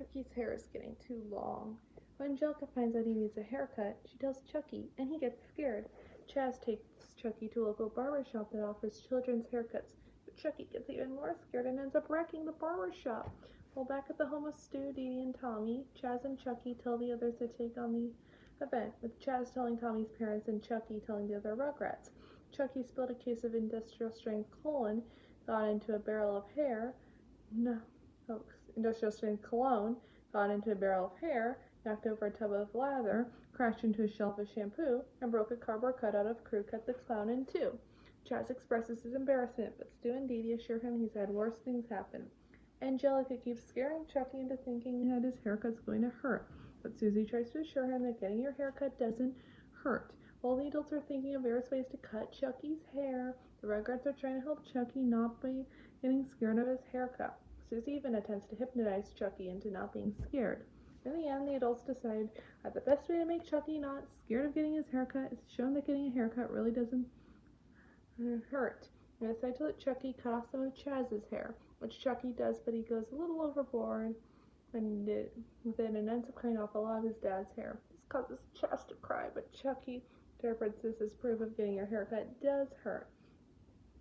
Chucky's hair is getting too long. When Angelica finds out he needs a haircut, she tells Chucky, and he gets scared. Chaz takes Chucky to a local barber shop that offers children's haircuts, but Chucky gets even more scared and ends up wrecking the barber shop. While back at the home of Stu, Dee Dee, and Tommy, Chaz and Chucky tell the others to take on the event, with Chaz telling Tommy's parents and Chucky telling the other Rugrats. Chucky spilled a case of industrial strength cologne, got into a barrel of hair. No, industrial strength cologne, got into a barrel of hair, knocked over a tub of lather, crashed into a shelf of shampoo, and broke a cardboard cutout of Crew Cut the Clown in two. Chaz expresses his embarrassment, but Stu and Dee Dee assure him he's had worse things happen. Angelica keeps scaring Chucky into thinking that his haircut's going to hurt, but Susie tries to assure him that getting your haircut doesn't hurt. While the adults are thinking of various ways to cut Chucky's hair, the Rugrats are trying to help Chucky not be getting scared of his haircut. Susie even attempts to hypnotize Chucky into not being scared. In the end, the adults decide that the best way to make Chucky not scared of getting his haircut is to show him that getting a haircut really doesn't hurt. They decide to let Chucky cut off some of Chaz's hair, which Chucky does, but he goes a little overboard and ends up cutting off a lot of his dad's hair. This causes Chaz to cry, but Chucky interprets this as proof of getting your haircut does hurt.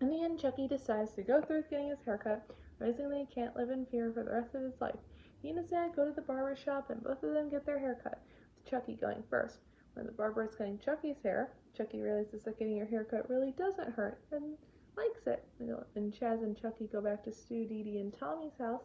In the end, Chucky decides to go through with getting his haircut, realizing that he can't live in fear for the rest of his life. He and his dad go to the barber shop, and both of them get their haircut, with Chucky going first. When the barber is cutting Chucky's hair, Chucky realizes that getting your haircut really doesn't hurt and likes it. When Chaz and Chucky go back to Stu, Dee Dee, and Tommy's house,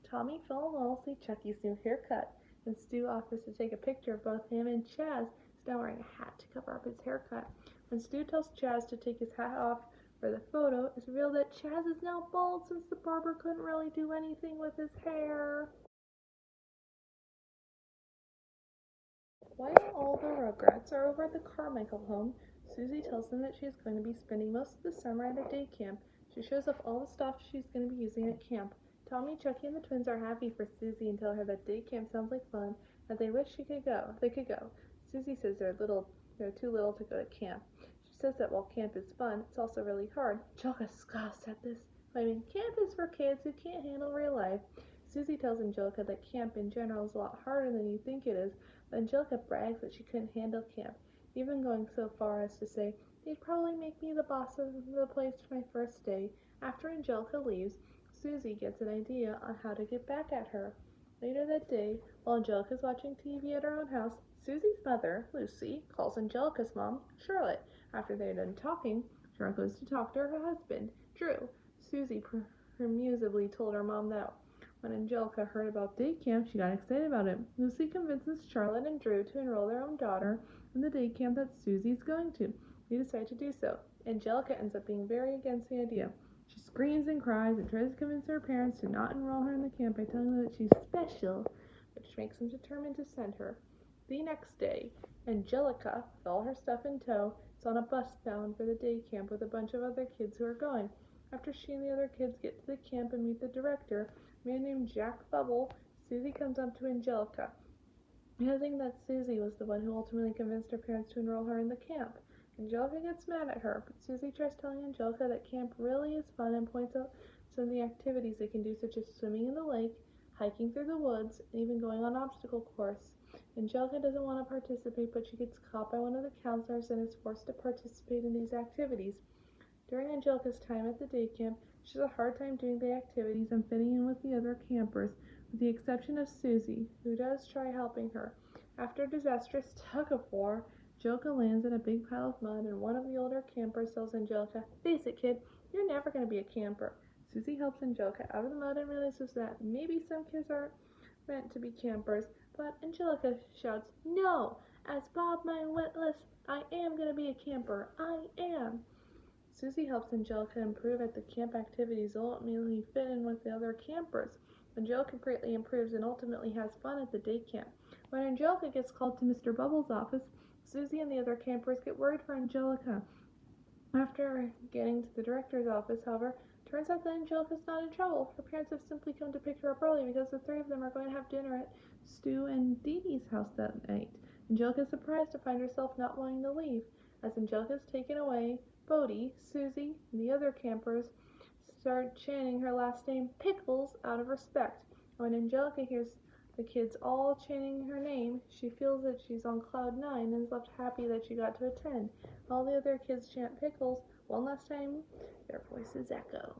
Tommy fell in love with Chucky's new haircut, and Stu offers to take a picture of both him and Chaz. He's now wearing a hat to cover up his haircut. When Stu tells Chaz to take his hat off for the photo, it's revealed that Chaz is now bald since the barber couldn't really do anything with his hair. While all the Rugrats are over at the Carmichael home, Susie tells them that she is going to be spending most of the summer at a day camp. She shows off all the stuff she's going to be using at camp. Tommy, Chucky, and the twins are happy for Susie and tell her that day camp sounds like fun, and they wish they could go. Susie says they're too little to go to camp. She says that while camp is fun, it's also really hard. Angelica scoffs at this, claiming camp is for kids who can't handle real life. Susie tells Angelica that camp in general is a lot harder than you think it is, but Angelica brags that she couldn't handle camp, even going so far as to say, they'd probably make me the boss of the place for my first day. After Angelica leaves, Susie gets an idea on how to get back at her. Later that day, while Angelica's watching TV at her own house, Susie's mother, Lucy, calls Angelica's mom, Charlotte. After they're done talking, Charlotte goes to talk to her husband, Drew. Susie permusively told her mom that when Angelica heard about day camp, she got excited about it. Lucy convinces Charlotte and Drew to enroll their own daughter in the day camp that Susie's going to. They decide to do so. Angelica ends up being very against the idea. She screams and cries and tries to convince her parents to not enroll her in the camp by telling them that she's special, which makes them determined to send her. The next day, Angelica, with all her stuff in tow, is on a bus bound for the day camp with a bunch of other kids who are going. After she and the other kids get to the camp and meet the director, a man named Jack Bubble, Susie comes up to Angelica, realizing that Susie was the one who ultimately convinced her parents to enroll her in the camp. Angelica gets mad at her, but Susie tries telling Angelica that camp really is fun and points out some of the activities they can do, such as swimming in the lake, hiking through the woods, and even going on obstacle course. Angelica doesn't want to participate, but she gets caught by one of the counselors and is forced to participate in these activities. During Angelica's time at the day camp, she has a hard time doing the activities and fitting in with the other campers, with the exception of Susie, who does try helping her. After a disastrous tug-of-war, Angelica lands in a big pile of mud, and one of the older campers tells Angelica, "Face it, kid, you're never going to be a camper." Susie helps Angelica out of the mud and realizes that maybe some kids aren't meant to be campers, but Angelica shouts, "No! As Bob my Witless, I am going to be a camper. I am!" Susie helps Angelica improve at the camp activities, ultimately fit in with the other campers. Angelica greatly improves and ultimately has fun at the day camp. When Angelica gets called to Mr. Bubble's office, Susie and the other campers get worried for Angelica. After getting to the director's office, however, it turns out that Angelica's not in trouble. Her parents have simply come to pick her up early because the three of them are going to have dinner at Stu and Dee Dee's house that night. Angelica is surprised to find herself not wanting to leave. As Angelica is taken away, Bodie, Susie, and the other campers start chanting her last name, Pickles, out of respect. When Angelica hears the kids all chanting her name, she feels that she's on cloud 9 and is left happy that she got to attend. All the other kids chant Pickles one last time. Their voices echo.